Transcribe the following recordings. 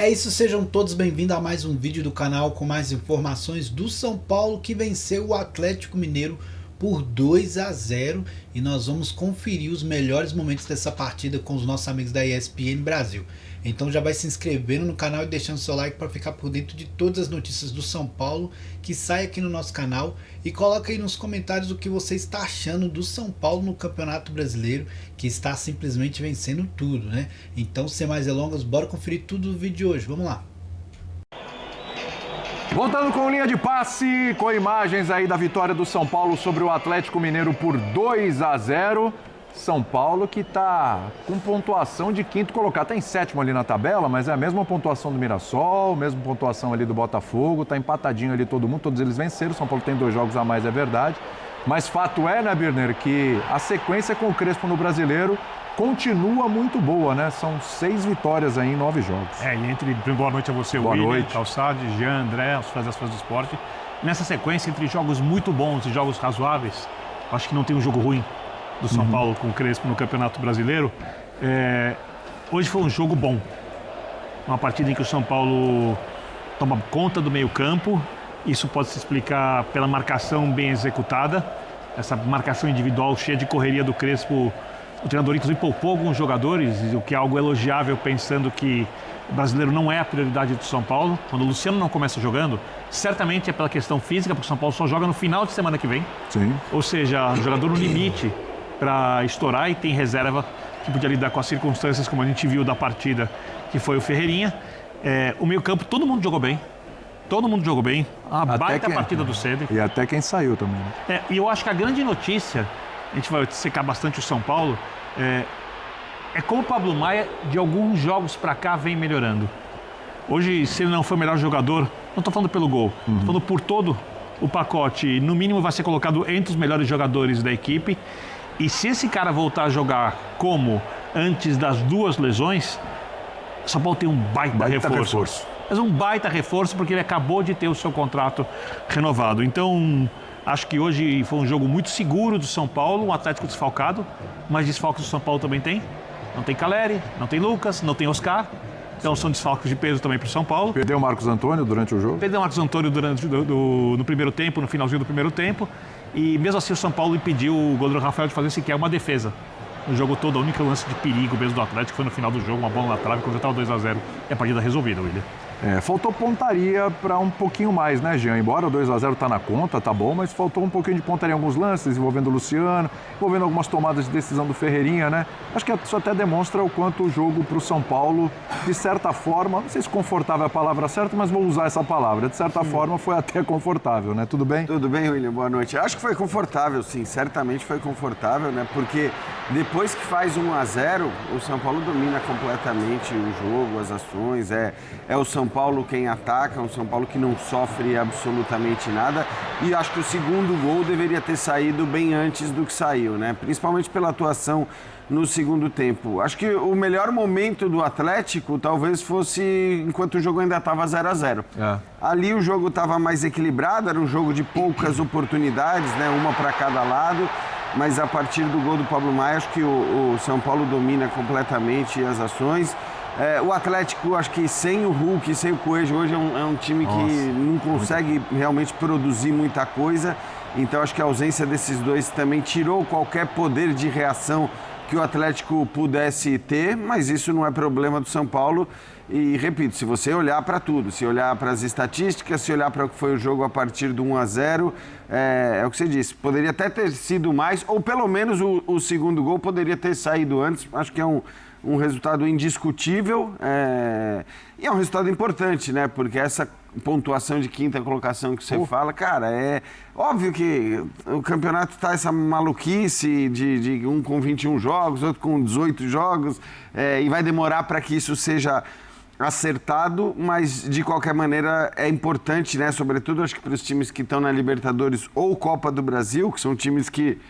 É isso, sejam todos bem-vindos a mais um vídeo do canal com mais informações do São Paulo, que venceu o Atlético Mineiro por 2-0, e nós vamos conferir os melhores momentos dessa partida com os nossos amigos da ESPN Brasil. Então já vai se inscrevendo no canal e deixando seu like para ficar por dentro de todas as notícias do São Paulo que sai aqui no nosso canal, e coloca aí nos comentários o que você está achando do São Paulo no Campeonato Brasileiro, que está simplesmente vencendo tudo, né? Então, sem mais delongas, bora conferir tudo do vídeo de hoje. Vamos lá. Voltando com linha de passe, com imagens aí da vitória do São Paulo sobre o Atlético Mineiro por 2-0. São Paulo que está com pontuação de quinto colocado. Está em sétimo ali na tabela, mas é a mesma pontuação do Mirassol, mesma pontuação ali do Botafogo. Está empatadinho ali todo mundo, todos eles venceram. São Paulo tem 2 jogos a mais, é verdade. Mas fato é, né, Birner, que a sequência com o Crespo no Brasileiro continua muito boa, né? São 6 vitórias aí em 9 jogos. E entre... Boa noite a você, boa William, noite. Calçade, Jean, André, os fãs das fãs do esporte. Nessa sequência, entre jogos muito bons e jogos razoáveis, acho que não tem um jogo ruim do São Paulo com o Crespo no Campeonato Brasileiro. Hoje foi um jogo bom. Uma partida em que o São Paulo toma conta do meio-campo. Isso pode se explicar pela marcação bem executada. Essa marcação individual cheia de correria do Crespo. O treinador, inclusive, poupou alguns jogadores, o que é algo elogiável, pensando que o brasileiro não é a prioridade do São Paulo. Quando o Luciano não começa jogando, certamente é pela questão física, porque o São Paulo só joga no final de semana que vem. Sim. Ou seja, um jogador no limite para estourar, e tem reserva que podia lidar com as circunstâncias, como a gente viu da partida, que foi o Ferreirinha. O meio-campo, todo mundo jogou bem. Todo mundo jogou bem. A baita partida do Cedric. E até quem saiu também, né? E eu acho que a grande notícia, a gente vai secar bastante o São Paulo, é como o Pablo Maia, de alguns jogos para cá, vem melhorando. Hoje, se ele não for o melhor jogador, não estou falando pelo gol, estou falando por todo o pacote, no mínimo vai ser colocado entre os melhores jogadores da equipe. E se esse cara voltar a jogar como antes das 2 lesões, o São Paulo tem um baita reforço. Mas um baita reforço, porque ele acabou de ter o seu contrato renovado. Então, acho que hoje foi um jogo muito seguro do São Paulo, um Atlético desfalcado, mas desfalques do São Paulo também tem. Não tem Caleri, não tem Lucas, não tem Oscar. Então são desfalques de peso também para o São Paulo. Perdeu o Marcos Antônio durante o jogo? Perdeu o Marcos Antônio no primeiro tempo, no finalzinho do primeiro tempo. E mesmo assim o São Paulo impediu o goleiro Rafael de fazer sequer uma defesa. No jogo todo, a única lance de perigo mesmo do Atlético foi no final do jogo, uma bola na trave, quando já estava 2-0 e a partida resolvida, William. Faltou pontaria para um pouquinho mais, né, Jean? Embora o 2-0 tá na conta, tá bom, mas faltou um pouquinho de pontaria em alguns lances, envolvendo o Luciano, envolvendo algumas tomadas de decisão do Ferreirinha, né? Acho que isso até demonstra o quanto o jogo para o São Paulo, de certa forma, não sei se confortável é a palavra certa, mas vou usar essa palavra, de certa forma foi até confortável, né? Tudo bem? Tudo bem, William? Boa noite. Acho que foi confortável, sim, certamente foi confortável, né? Porque depois que faz 1-0, o São Paulo domina completamente o jogo, as ações, é o São Paulo quem ataca, um São Paulo que não sofre absolutamente nada, e acho que o segundo gol deveria ter saído bem antes do que saiu, né? Principalmente pela atuação no segundo tempo. Acho que o melhor momento do Atlético talvez fosse enquanto o jogo ainda estava 0-0. Ali o jogo estava mais equilibrado, era um jogo de poucas oportunidades, né? Uma para cada lado, mas a partir do gol do Pablo Maia, acho que o São Paulo domina completamente as ações. O Atlético, acho que sem o Hulk, sem o Coelho, hoje é um time que não consegue realmente produzir muita coisa. Então, acho que a ausência desses dois também tirou qualquer poder de reação que o Atlético pudesse ter, mas isso não é problema do São Paulo. E, repito, se você olhar para tudo, se olhar para as estatísticas, se olhar para o que foi o jogo a partir do 1-0, é o que você disse, poderia até ter sido mais, ou pelo menos o segundo gol poderia ter saído antes. Acho que é um resultado indiscutível, e é um resultado importante, né? Porque essa pontuação de quinta colocação que você fala, cara, é óbvio que o campeonato tá essa maluquice de um com 21 jogos, outro com 18 jogos, e vai demorar para que isso seja acertado, mas de qualquer maneira é importante, né? Sobretudo acho que para os times que estão na Libertadores ou Copa do Brasil, que são times que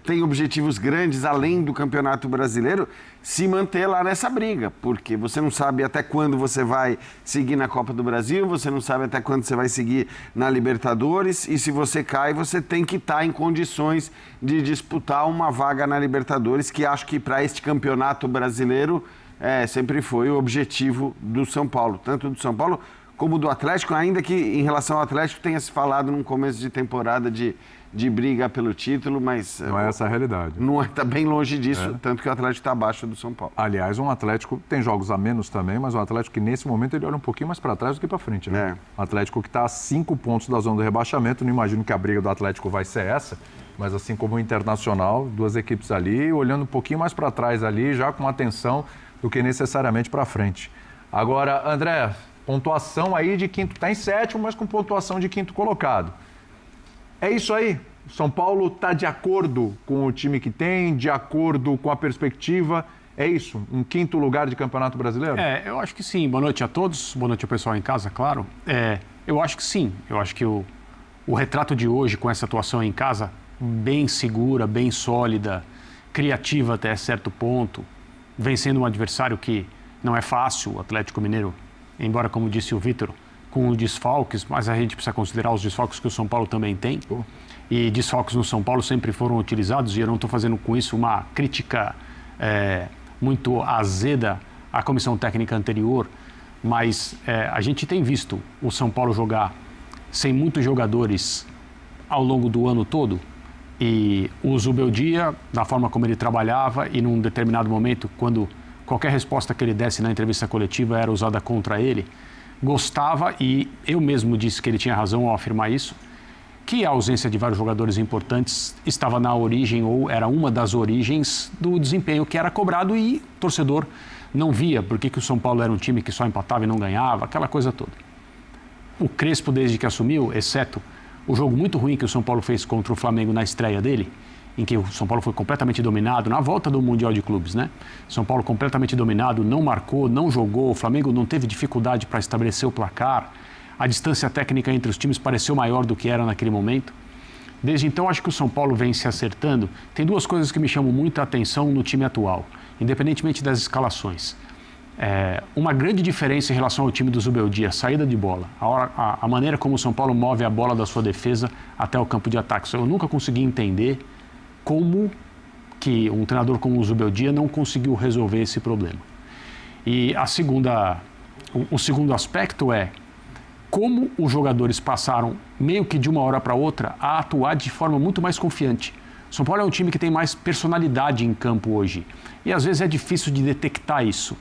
têm objetivos grandes além do Campeonato Brasileiro, se manter lá nessa briga, porque você não sabe até quando você vai seguir na Copa do Brasil, você não sabe até quando você vai seguir na Libertadores, e se você cai, você tem que estar em condições de disputar uma vaga na Libertadores, que acho que para este Campeonato Brasileiro sempre foi o objetivo do São Paulo, tanto do São Paulo como do Atlético, ainda que em relação ao Atlético tenha se falado num começo de temporada de briga pelo título, mas... Não é essa a realidade. Não está bem longe disso, tanto que o Atlético está abaixo do São Paulo. Aliás, um Atlético tem jogos a menos também, mas um Atlético que nesse momento ele olha um pouquinho mais para trás do que para frente, né? Um Atlético que está a 5 pontos da zona do rebaixamento, não imagino que a briga do Atlético vai ser essa, mas assim como o Internacional, 2 equipes ali, olhando um pouquinho mais para trás ali, já com atenção do que necessariamente para frente. Agora, André, pontuação aí de quinto, está em 7º, mas com pontuação de 5º colocado. É isso aí. O São Paulo está de acordo com o time que tem, de acordo com a perspectiva. É isso? Um 5º lugar de Campeonato Brasileiro? Eu acho que sim. Boa noite a todos. Boa noite ao pessoal em casa, claro. Eu acho que sim. Eu acho que o retrato de hoje, com essa atuação em casa, bem segura, bem sólida, criativa até certo ponto, vencendo um adversário que não é fácil, o Atlético Mineiro, embora, como disse o Vitor, com desfalques, mas a gente precisa considerar os desfalques que o São Paulo também tem. E desfalques no São Paulo sempre foram utilizados, e eu não estou fazendo com isso uma crítica muito azeda à comissão técnica anterior, mas a gente tem visto o São Paulo jogar sem muitos jogadores ao longo do ano todo, e o Zubeldia, da forma como ele trabalhava, e num determinado momento, quando qualquer resposta que ele desse na entrevista coletiva era usada contra ele, gostava, e eu mesmo disse que ele tinha razão ao afirmar isso, que a ausência de vários jogadores importantes estava na origem, ou era uma das origens do desempenho que era cobrado, e o torcedor não via porque que o São Paulo era um time que só empatava e não ganhava, aquela coisa toda. O Crespo, desde que assumiu, exceto o jogo muito ruim que o São Paulo fez contra o Flamengo na estreia dele, em que o São Paulo foi completamente dominado, na volta do Mundial de Clubes, né? São Paulo completamente dominado, não marcou, não jogou, o Flamengo não teve dificuldade para estabelecer o placar, a distância técnica entre os times pareceu maior do que era naquele momento. Desde então, acho que o São Paulo vem se acertando. Tem 2 coisas que me chamam muita atenção no time atual, independentemente das escalações. Uma grande diferença em relação ao time do Zubeldia, saída de bola, a maneira como o São Paulo move a bola da sua defesa até o campo de ataque. Eu nunca consegui entender como que um treinador como o Zubeldia não conseguiu resolver esse problema. E o segundo aspecto é como os jogadores passaram, meio que de uma hora para outra, a atuar de forma muito mais confiante. O São Paulo é um time que tem mais personalidade em campo hoje, e às vezes é difícil de detectar isso.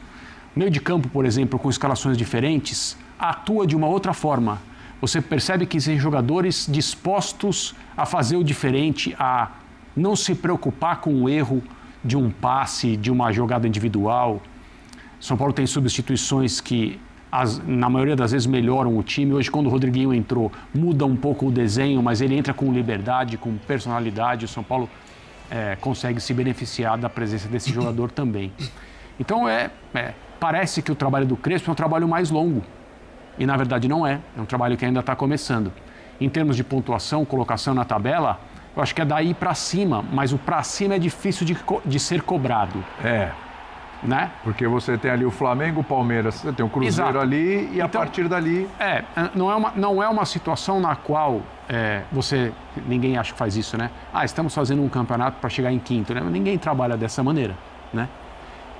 O meio de campo, por exemplo, com escalações diferentes, atua de uma outra forma. Você percebe que existem jogadores dispostos a fazer o diferente, a não se preocupar com o erro de um passe, de uma jogada individual. São Paulo tem substituições que, na maioria das vezes, melhoram o time. Hoje, quando o Rodriguinho entrou, muda um pouco o desenho, mas ele entra com liberdade, com personalidade. O São Paulo consegue se beneficiar da presença desse jogador também. Então, parece que o trabalho do Crespo é um trabalho mais longo. E, na verdade, não é. É um trabalho que ainda está começando. Em termos de pontuação, colocação na tabela, eu acho que é daí para cima, mas o para cima é difícil de ser cobrado. Né? Porque você tem ali o Flamengo, o Palmeiras, você tem o Cruzeiro. Exato. Ali, e então, a partir dali... Não é uma situação na qual ninguém acha que faz isso, né? Estamos fazendo um campeonato para chegar em 5º, né? Ninguém trabalha dessa maneira, né?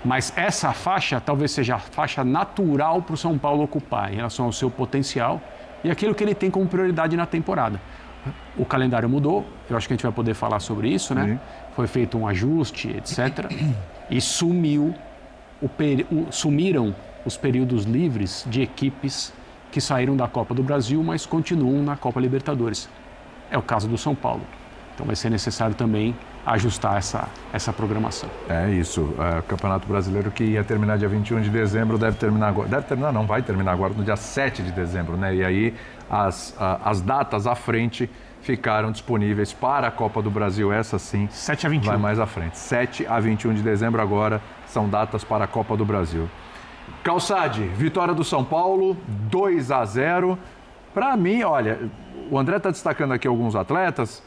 Mas essa faixa talvez seja a faixa natural para o São Paulo ocupar em relação ao seu potencial e aquilo que ele tem como prioridade na temporada. O calendário mudou, eu acho que a gente vai poder falar sobre isso, né? Foi feito um ajuste, etc. E sumiram os períodos livres de equipes que saíram da Copa do Brasil, mas continuam na Copa Libertadores. É o caso do São Paulo. Então vai ser necessário também ajustar essa programação. É isso. O Campeonato Brasileiro, que ia terminar dia 21 de dezembro, vai terminar agora no dia 7 de dezembro, né? E aí as datas à frente ficaram disponíveis para a Copa do Brasil, essa sim. 7 a 21. Vai mais à frente. 7 a 21 de dezembro agora são datas para a Copa do Brasil. Calçade, vitória do São Paulo, 2-0. Para mim, olha, o André está destacando aqui alguns atletas.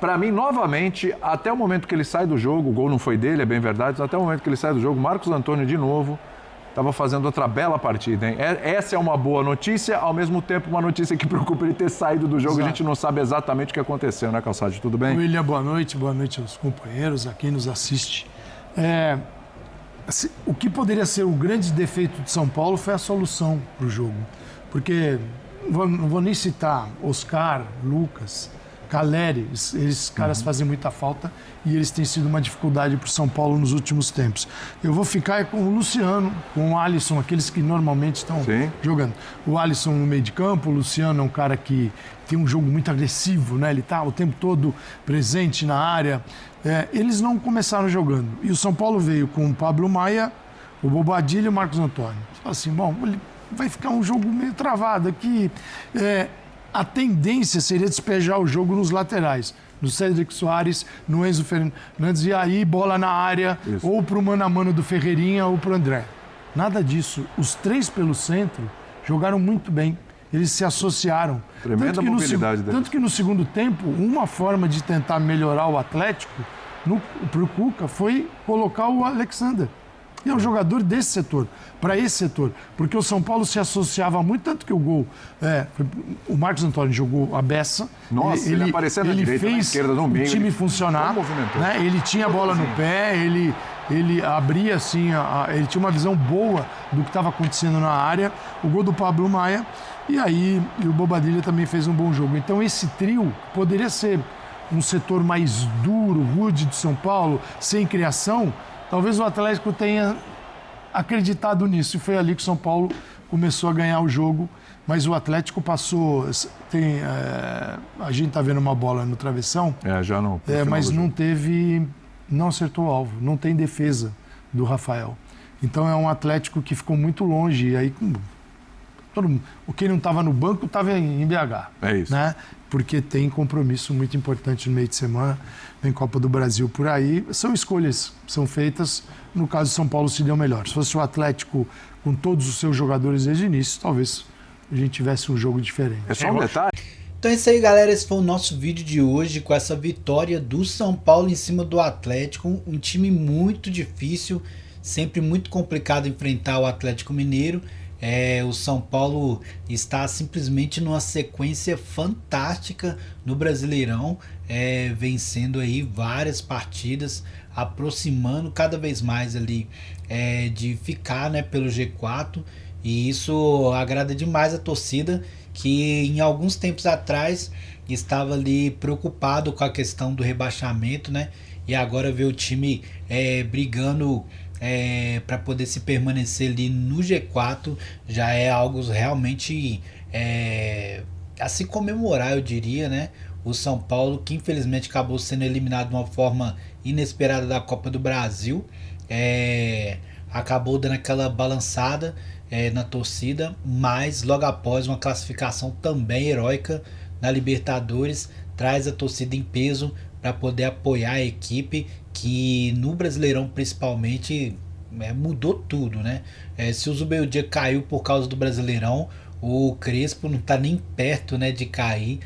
Para mim, novamente, até o momento que ele sai do jogo, o gol não foi dele, é bem verdade, mas até o momento que ele sai do jogo, Marcos Antônio de novo estava fazendo outra bela partida, hein? Essa é uma boa notícia, ao mesmo tempo uma notícia que preocupa ele ter saído do jogo. Exato. A gente não sabe exatamente o que aconteceu, né, Calçade? Tudo bem? William, boa noite aos companheiros, a quem nos assiste. o que poderia ser o grande defeito de São Paulo foi a solução para o jogo. Porque, não vou nem citar Oscar, Lucas, Caleri, esses caras fazem muita falta e eles têm sido uma dificuldade para o São Paulo nos últimos tempos. Eu vou ficar com o Luciano, com o Alisson, aqueles que normalmente estão jogando. O Alisson no meio de campo, o Luciano é um cara que tem um jogo muito agressivo, né? Ele está o tempo todo presente na área. Eles não começaram jogando. E o São Paulo veio com o Pablo Maia, o Bobadilla e o Marcos Antônio. Assim, bom, vai ficar um jogo meio travado aqui. A tendência seria despejar o jogo nos laterais, no Cédric Soares, no Enzo Fernandes, e aí bola na área, ou para o mano a mano do Ferreirinha ou para o André. Nada disso. Os três pelo centro jogaram muito bem. Eles se associaram. Tremenda mobilidade deles. Tanto que no segundo tempo, uma forma de tentar melhorar o Atlético para o Cuca foi colocar o Alexander. E é um jogador desse setor, para esse setor. Porque o São Paulo se associava muito, tanto que o gol... o Marcos Antônio jogou a beça. Nossa, ele apareceu na direita, na esquerda, no meio. O time funcionar. Né? Ele tinha a bola no pé, ele abria assim, ele tinha uma visão boa do que estava acontecendo na área. O gol do Pablo Maia. E aí o Bobadilla também fez um bom jogo. Então esse trio poderia ser um setor mais duro, rude de São Paulo, sem criação. Talvez o Atlético tenha acreditado nisso e foi ali que o São Paulo começou a ganhar o jogo, mas o Atlético passou... a gente está vendo uma bola no travessão, já não, mas não acertou o alvo, não tem defesa do Rafael. Então é um Atlético que ficou muito longe, e aí quem não estava no banco estava em BH. É isso. Né? Porque tem compromisso muito importante no meio de semana, tem Copa do Brasil por aí. São escolhas que são feitas. No caso, São Paulo se deu melhor. Se fosse o Atlético com todos os seus jogadores desde o início, talvez a gente tivesse um jogo diferente. É só um detalhe. Então é isso aí, galera. Esse foi o nosso vídeo de hoje com essa vitória do São Paulo em cima do Atlético. Um time muito difícil, sempre muito complicado enfrentar o Atlético Mineiro. O São Paulo está simplesmente numa sequência fantástica no Brasileirão, vencendo aí várias partidas, aproximando cada vez mais ali de ficar, né, pelo G4, e isso agrada demais a torcida, que em alguns tempos atrás estava ali preocupado com a questão do rebaixamento, né, e agora vê o time brigando para poder se permanecer ali no G4 já é algo realmente a se comemorar, eu diria, né? O São Paulo, que infelizmente acabou sendo eliminado de uma forma inesperada da Copa do Brasil, acabou dando aquela balançada na torcida, mas logo após uma classificação também heróica na Libertadores, traz a torcida em peso para poder apoiar a equipe, que no Brasileirão principalmente mudou tudo, né? Se o Zubeldia caiu por causa do Brasileirão, o Crespo não está nem perto, né, de cair,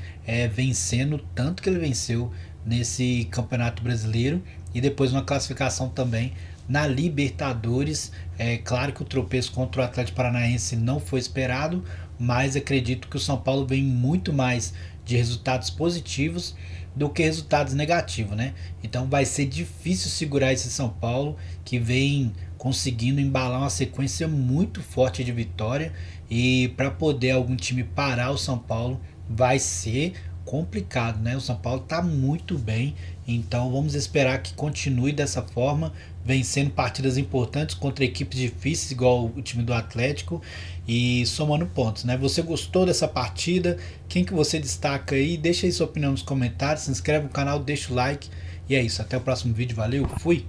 vencendo tanto que ele venceu nesse Campeonato Brasileiro, e depois uma classificação também na Libertadores. Claro que o tropeço contra o Atlético Paranaense não foi esperado, mas acredito que o São Paulo vem muito mais de resultados positivos do que resultados negativos, né? Então vai ser difícil segurar esse São Paulo, que vem conseguindo embalar uma sequência muito forte de vitória, e para poder algum time parar o São Paulo vai ser complicado, né? O São Paulo está muito bem, então vamos esperar que continue dessa forma, vencendo partidas importantes contra equipes difíceis igual o time do Atlético e somando pontos, né? Você gostou dessa partida? Quem que você destaca aí? Deixa aí sua opinião nos comentários, se inscreve no canal, deixa o like, e é isso, até o próximo vídeo, valeu, fui!